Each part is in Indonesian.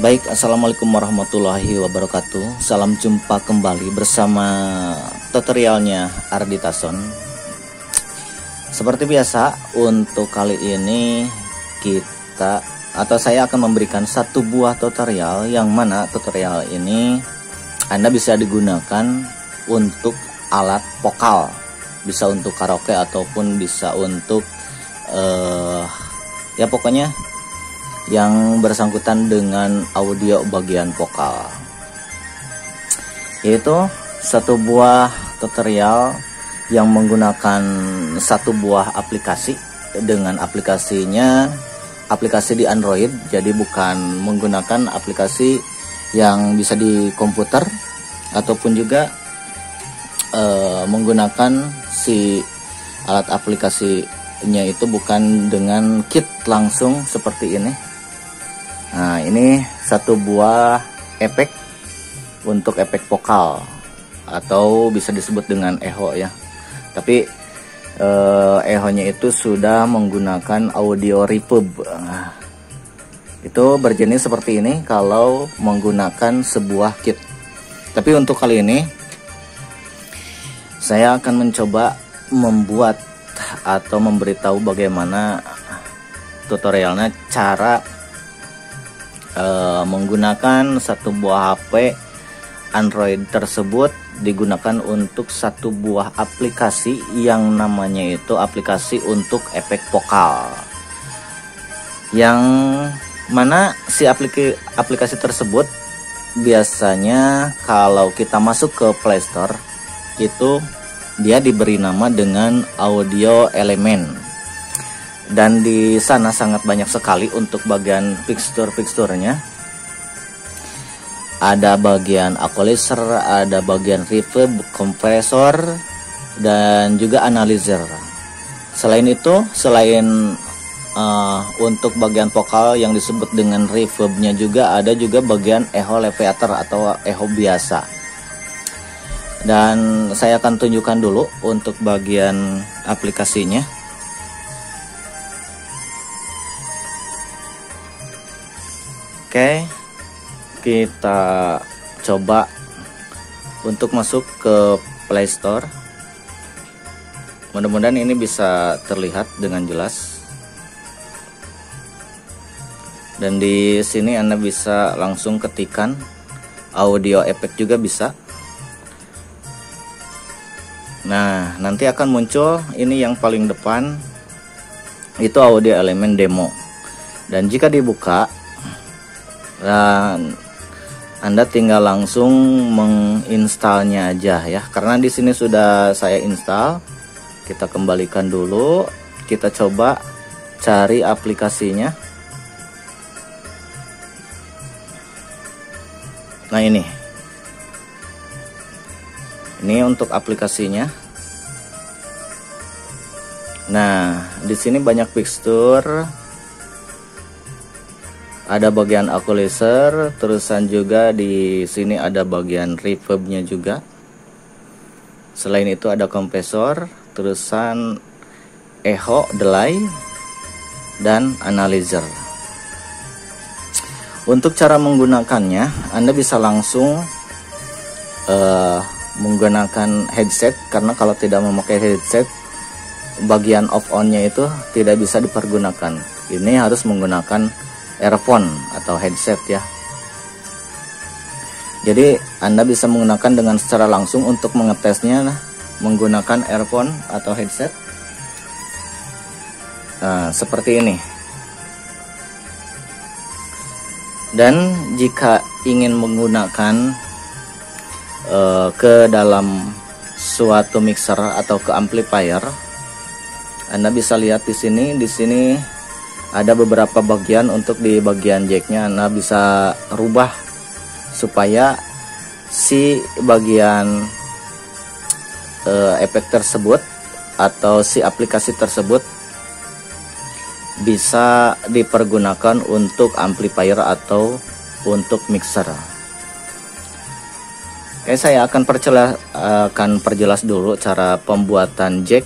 Baik, assalamualaikum warahmatullahi wabarakatuh. Salam jumpa kembali bersama tutorialnya Ardi Tason. Seperti biasa, untuk kali ini saya akan memberikan satu buah tutorial, yang mana tutorial ini Anda bisa digunakan untuk alat vokal, bisa untuk karaoke ataupun bisa untuk ya pokoknya yang bersangkutan dengan audio bagian vokal. Yaitu satu buah tutorial yang menggunakan satu buah aplikasi, dengan aplikasinya aplikasi di Android, jadi bukan menggunakan aplikasi yang bisa di komputer ataupun juga menggunakan si alat aplikasinya itu bukan dengan kit langsung seperti ini. Nah, ini satu buah efek untuk efek vokal atau bisa disebut dengan echo ya. Tapi echo-nya itu sudah menggunakan audio reverb. Nah, itu berjenis seperti ini kalau menggunakan sebuah kit. Tapi untuk kali ini saya akan mencoba membuat atau memberitahu bagaimana tutorialnya, cara menggunakan satu buah HP Android tersebut digunakan untuk satu buah aplikasi yang namanya itu aplikasi untuk efek vokal, yang mana si aplikasi tersebut biasanya kalau kita masuk ke Play Store itu dia diberi nama dengan Audio Element. Dan di sana sangat banyak sekali untuk bagian fixture-fixturenya. Ada bagian equalizer, ada bagian reverb, kompresor, dan juga analyzer. Selain itu, untuk bagian vokal yang disebut dengan reverbnya juga ada juga bagian echo elevator atau echo biasa. Dan saya akan tunjukkan dulu untuk bagian aplikasinya. Oke, kita coba untuk masuk ke Play Store. Mudah-mudahan ini bisa terlihat dengan jelas. Dan di sini Anda bisa langsung ketikkan audio efek juga bisa. Nah, nanti akan muncul ini yang paling depan, itu audio element demo. Dan jika dibuka, dan Anda tinggal langsung menginstalnya aja ya, karena di sini sudah saya install. Kita kembalikan dulu, kita coba cari aplikasinya. Nah, ini untuk aplikasinya. Nah, di sini banyak fixture. Ada bagian equalizer, terusan juga di sini ada bagian reverbnya juga. Selain itu ada kompresor, terusan echo, delay, dan analyzer. Untuk cara menggunakannya, Anda bisa langsung menggunakan headset, karena kalau tidak memakai headset, bagian off on-nya itu tidak bisa dipergunakan. Ini harus menggunakan earphone atau headset ya. Jadi Anda bisa menggunakan dengan secara langsung untuk mengetesnya menggunakan earphone atau headset. Nah, seperti ini. Dan jika ingin menggunakan ke dalam suatu mixer atau ke amplifier, Anda bisa lihat di sini. Di sini ada beberapa bagian. Untuk di bagian jacknya Anda bisa rubah supaya si bagian efek tersebut atau si aplikasi tersebut bisa dipergunakan untuk amplifier atau untuk mixer. Oke, saya akan perjelas dulu cara pembuatan jack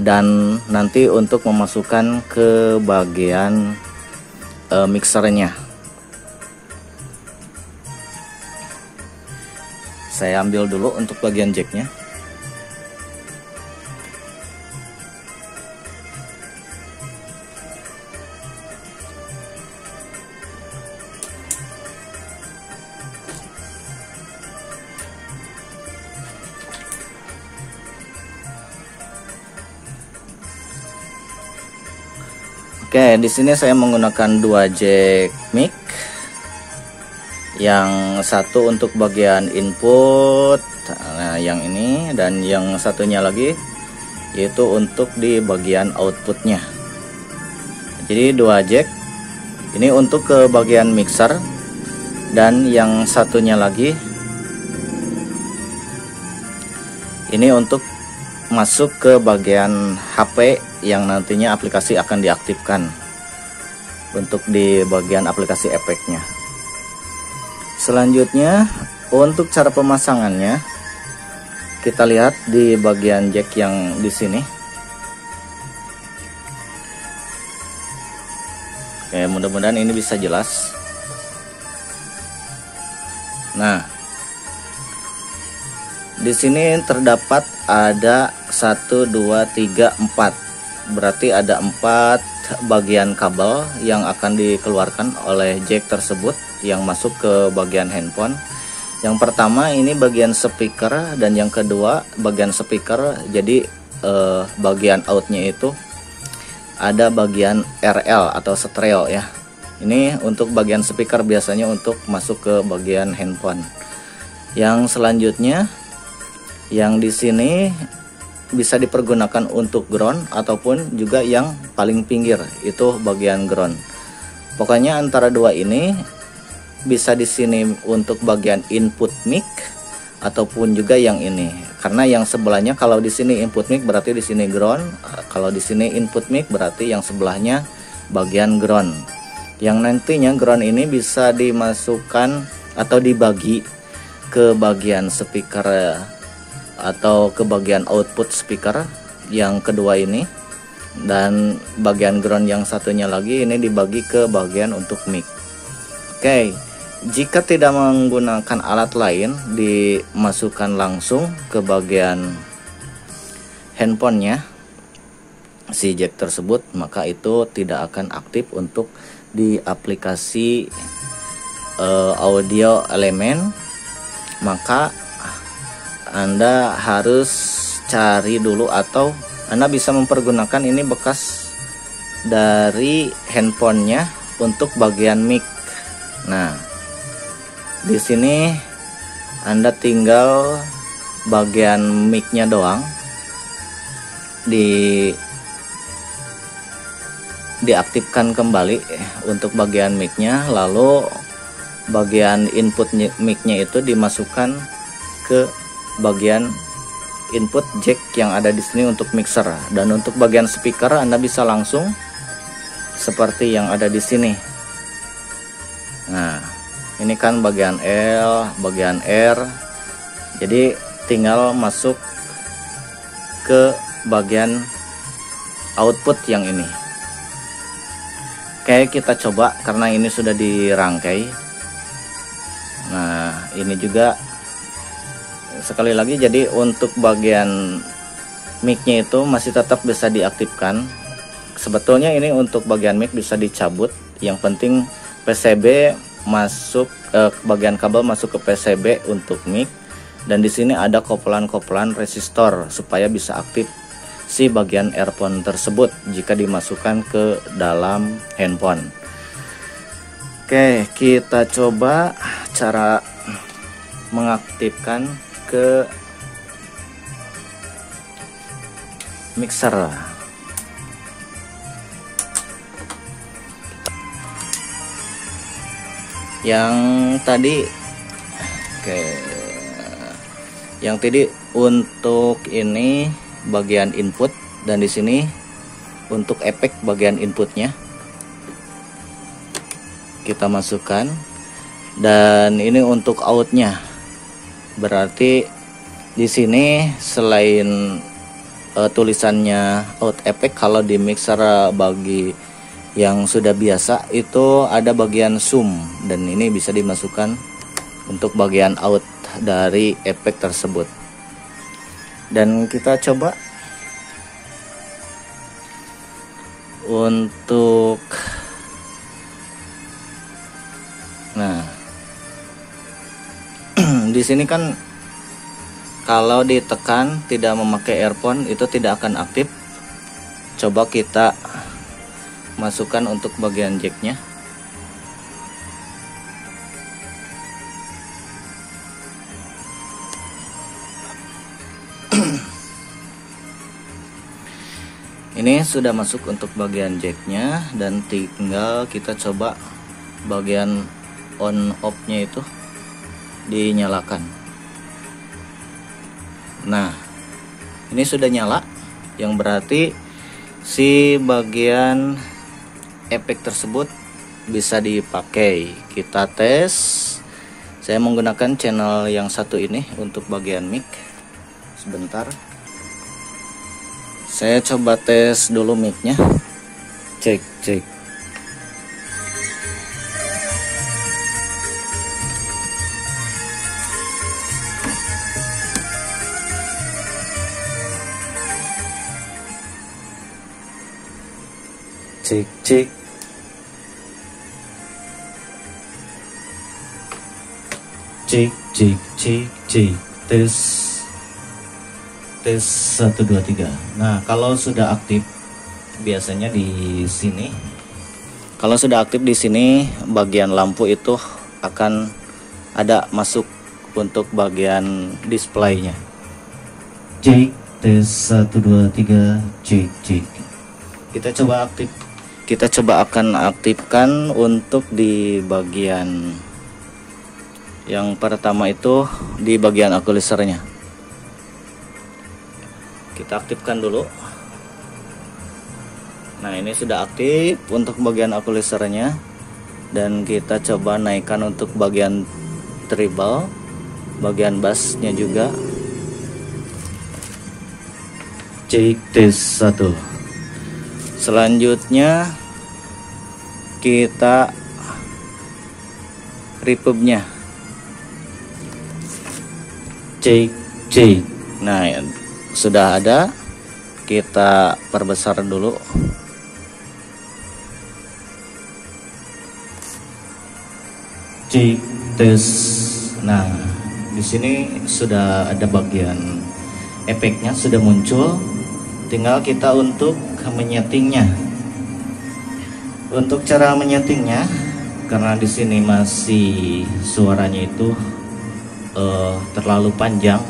dan nanti untuk memasukkan ke bagian mixernya. Saya ambil dulu untuk bagian jacknya. Oke, di sini saya menggunakan 2 jack mic. Yang satu untuk bagian input, nah yang ini, dan yang satunya lagi yaitu untuk di bagian outputnya. Jadi 2 jack. Ini untuk ke bagian mixer, dan yang satunya lagi ini untuk masuk ke bagian HP yang nantinya aplikasi akan diaktifkan untuk di bagian aplikasi efeknya. Selanjutnya untuk cara pemasangannya, kita lihat di bagian jack yang di sini. Oke, mudah-mudahan ini bisa jelas. Nah, di sini terdapat ada 1, 2, 3, 4. Berarti ada 4 bagian kabel yang akan dikeluarkan oleh jack tersebut yang masuk ke bagian handphone. Yang pertama ini bagian speaker, dan yang kedua bagian speaker. Jadi bagian outnya itu ada bagian RL atau stereo ya. Ini untuk bagian speaker, biasanya untuk masuk ke bagian handphone. Yang selanjutnya yang di sini bisa dipergunakan untuk ground ataupun juga yang paling pinggir itu bagian ground. Pokoknya antara 2 ini bisa di sini untuk bagian input mic ataupun juga yang ini. Karena yang sebelahnya kalau di sini input mic berarti di sini ground, kalau di sini input mic berarti yang sebelahnya bagian ground. Yang nantinya ground ini bisa dimasukkan atau dibagi ke bagian speaker atau ke bagian output speaker yang kedua ini, dan bagian ground yang satunya lagi ini dibagi ke bagian untuk mic. Oke, jika tidak menggunakan alat lain, dimasukkan langsung ke bagian handphonenya si jack tersebut, maka itu tidak akan aktif untuk di aplikasi audio elemen. Maka Anda harus cari dulu, atau Anda bisa mempergunakan ini bekas dari handphonenya untuk bagian mic. Nah, di sini Anda tinggal bagian mic-nya doang diaktifkan kembali untuk bagian mic-nya, lalu bagian input mic-nya itu dimasukkan ke bagian input jack yang ada di sini untuk mixer. Dan untuk bagian speaker Anda bisa langsung seperti yang ada di sini. Nah, ini kan bagian L, bagian R. Jadi tinggal masuk ke bagian output yang ini. Oke, kita coba karena ini sudah dirangkai. Nah, ini juga sekali lagi, jadi untuk bagian mic-nya itu masih tetap bisa diaktifkan. Sebetulnya ini untuk bagian mic bisa dicabut. Yang penting PCB masuk, bagian kabel masuk ke PCB untuk mic. Dan di sini ada kopelan-kopelan resistor supaya bisa aktif si bagian earphone tersebut jika dimasukkan ke dalam handphone. Oke, kita coba cara mengaktifkan ke mixer. Yang tadi, oke, yang tadi untuk ini bagian input, dan di sini untuk efek bagian inputnya kita masukkan, dan ini untuk outnya. Berarti di sini selain tulisannya out effect, kalau di mixer bagi yang sudah biasa itu ada bagian zoom, dan ini bisa dimasukkan untuk bagian out. dari efek tersebut. Dan kita coba untuk di sini kan kalau ditekan tidak memakai earphone itu tidak akan aktif. Coba kita masukkan untuk bagian jacknya. Ini sudah masuk untuk bagian jacknya, dan tinggal kita coba bagian on off nya itu dinyalakan. Nah, ini sudah nyala, yang berarti si bagian efek tersebut bisa dipakai. Kita tes. Saya menggunakan channel yang satu ini untuk bagian mic. Sebentar, saya coba tes dulu mic-nya. Cek. Cek. Tes 1 2 3. Nah, kalau sudah aktif biasanya di sini. Kalau sudah aktif di sini, bagian lampu itu akan ada masuk untuk bagian displaynya. Cek, tes 1 2 3, cek. Kita coba akan aktifkan untuk di bagian yang pertama itu, di bagian equalizernya. Kita aktifkan dulu. Nah, ini sudah aktif untuk bagian equalizernya, dan kita coba naikkan untuk bagian treble, bagian bassnya juga. Cek, tes 1. Selanjutnya kita reverbnya. Cek. Nah, sudah ada. Kita perbesar dulu. Cek, tes. Nah, di sini sudah ada bagian efeknya sudah muncul. Tinggal kita untuk menyetingnya. Untuk cara menyetingnya, karena di sini masih suaranya itu terlalu panjang,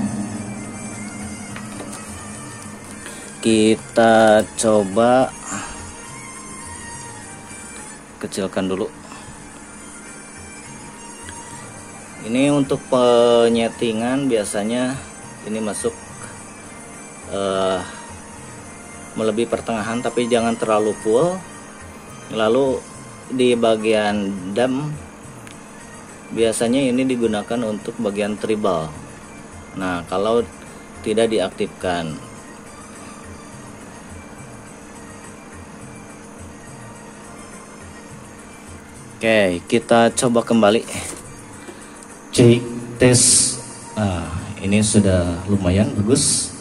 kita coba kecilkan dulu. Ini untuk penyetingan biasanya ini masuk melebihi pertengahan, tapi jangan terlalu full. Lalu di bagian dam biasanya ini digunakan untuk bagian treble. Nah, kalau tidak diaktifkan, oke, kita coba kembali. Cek, tes. Nah, ini sudah lumayan bagus,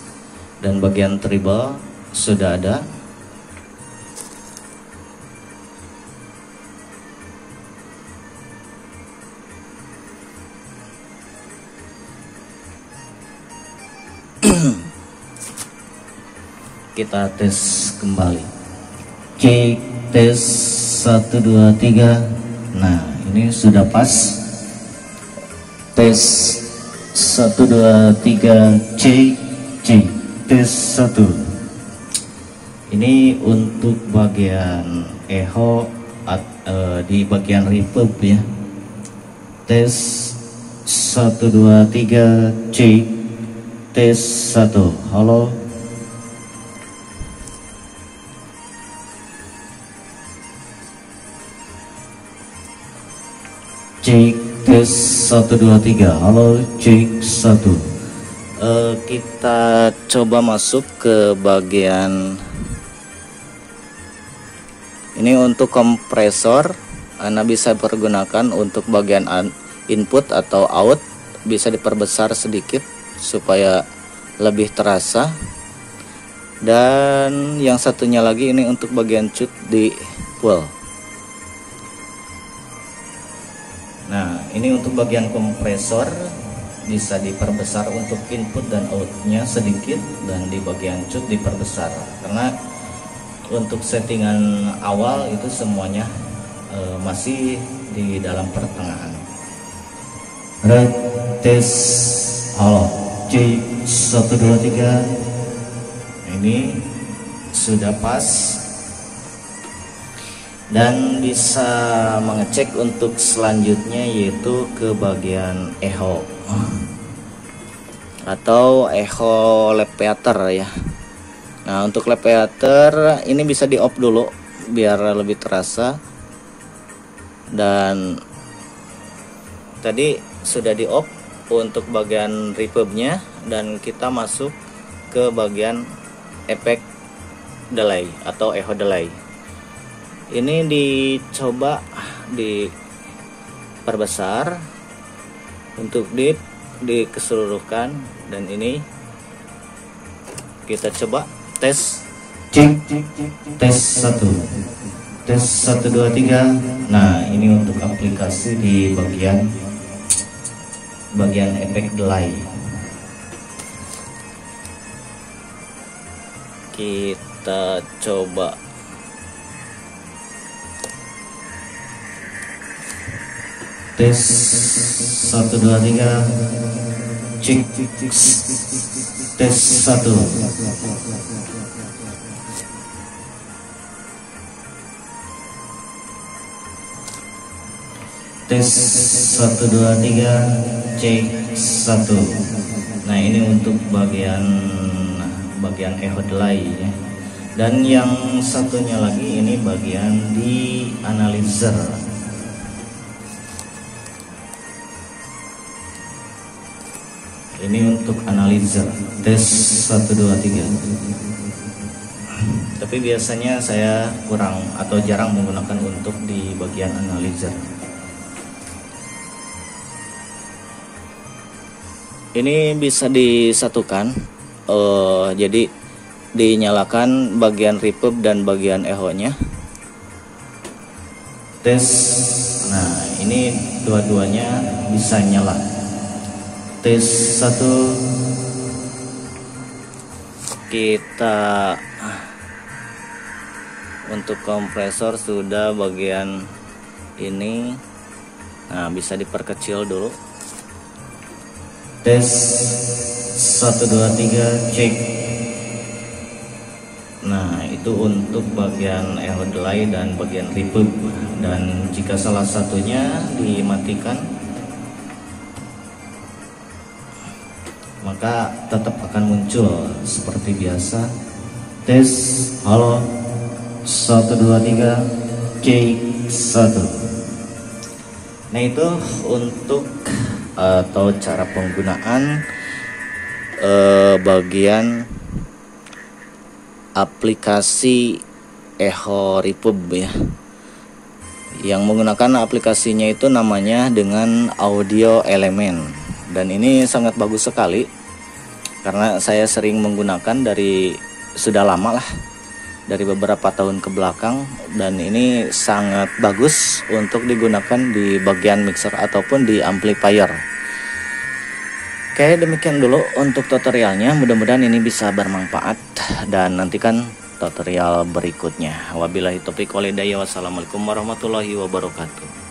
dan bagian treble sudah ada. Kita tes kembali. Cek, tes 1 2 3. Nah, ini sudah pas. Tes 1 2 3, cek. Tes 1. Ini untuk bagian echo di bagian reverb ya. Tes 1 2 3, cek. Tes 1. Halo. Cek, tes 1 2 3. Halo, cek 1. Kita coba masuk ke bagian ini. Untuk kompresor Anda bisa pergunakan untuk bagian input atau out bisa diperbesar sedikit supaya lebih terasa. Dan yang satunya lagi ini untuk bagian cut di full. Nah, ini untuk bagian kompresor bisa diperbesar untuk input dan outnya sedikit, dan di bagian cut diperbesar karena untuk settingan awal itu semuanya masih di dalam pertengahan. Red tes halo C123, ini sudah pas dan bisa mengecek untuk selanjutnya, yaitu ke bagian echo atau echo lepeater ya. Nah, untuk lepeater ini bisa di off dulu biar lebih terasa, dan tadi sudah di off untuk bagian reverbnya, dan kita masuk ke bagian efek delay atau echo delay. Ini dicoba diperbesar untuk dikeseluruhkan, dan ini kita coba tes tes 1 tes 1 2 3. Nah, ini untuk aplikasi di bagian efek delay. Kita coba tes 1 2 3, cek tes 1. Tes 1 2 3, cek 1. Nah, ini untuk bagian echo delay ya. Dan yang satunya lagi ini bagian di analyzer. Ini untuk analyzer tes 1 2 3. Tapi biasanya saya kurang atau jarang menggunakan untuk di bagian analyzer. Ini bisa disatukan, jadi dinyalakan bagian reverb dan bagian echo-nya. Tes. Nah, ini dua-duanya bisa nyala. Tes 1. Kita untuk kompresor sudah bagian ini. Nah, bisa diperkecil dulu. Tes 1 2 3, cek. Nah, itu untuk bagian echo delay dan bagian reverb. Dan jika salah satunya dimatikan, maka tetap akan muncul seperti biasa. Tes halo 1 2 3, cek 1. Nah, itu untuk atau cara penggunaan bagian aplikasi echo reverb ya, yang menggunakan aplikasinya itu namanya dengan Audio Element. Dan ini sangat bagus sekali karena saya sering menggunakan sudah lama lah, dari beberapa tahun ke belakang, dan ini sangat bagus untuk digunakan di bagian mixer ataupun di amplifier. Oke, demikian dulu untuk tutorialnya, mudah-mudahan ini bisa bermanfaat, dan nantikan tutorial berikutnya. Wabillahi taufiq walhidayah, wassalamualaikum warahmatullahi wabarakatuh.